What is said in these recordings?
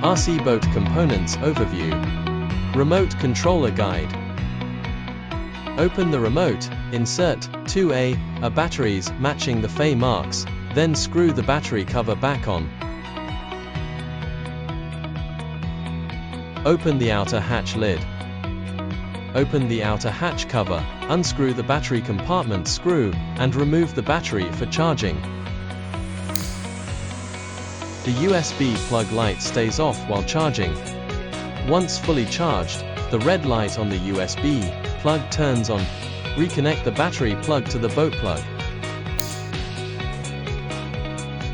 RC Boat Components Overview. Remote Controller Guide. Open the remote, insert 2A batteries matching the FA marks, then screw the battery cover back on. Open the outer hatch lid. Open the outer hatch cover, unscrew the battery compartment screw, and remove the battery for charging. The USB plug light stays off while charging. Once fully charged, the red light on the USB plug turns on. Reconnect the battery plug to the boat plug.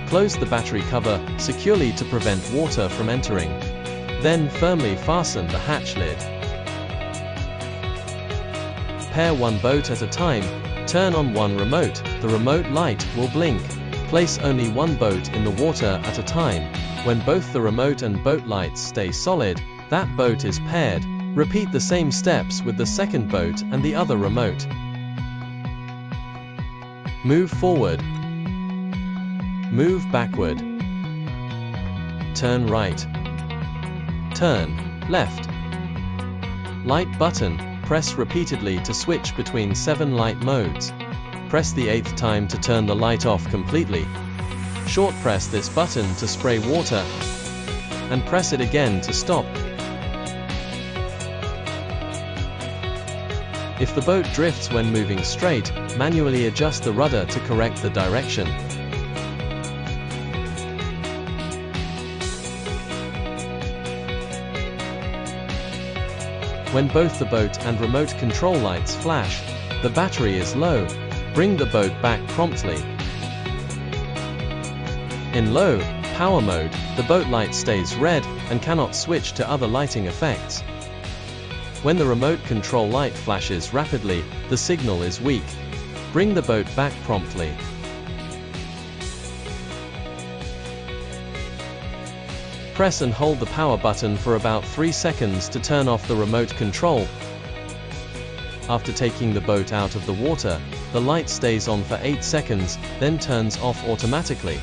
Close the battery cover securely to prevent water from entering. Then firmly fasten the hatch lid. Pair one boat at a time. Turn on one remote. The remote light will blink. Place only one boat in the water at a time. When both the remote and boat lights stay solid, that boat is paired. Repeat the same steps with the second boat and the other remote. Move forward. Move backward. Turn right. Turn left. Light button. Press repeatedly to switch between 7 light modes. Press the 8th time to turn the light off completely. Short press this button to spray water, and press it again to stop. If the boat drifts when moving straight, manually adjust the rudder to correct the direction. When both the boat and remote control lights flash, the battery is low. Bring the boat back promptly. In low power mode, the boat light stays red and cannot switch to other lighting effects. When the remote control light flashes rapidly, the signal is weak. Bring the boat back promptly. Press and hold the power button for about 3 seconds to turn off the remote control. After taking the boat out of the water, the light stays on for 8 seconds, then turns off automatically.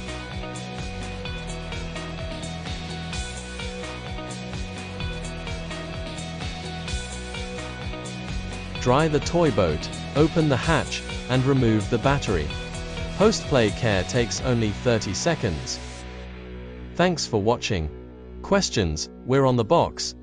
Dry the toy boat, open the hatch, and remove the battery. Post-play care takes only 30 seconds. Thanks for watching. Questions? We're on the box.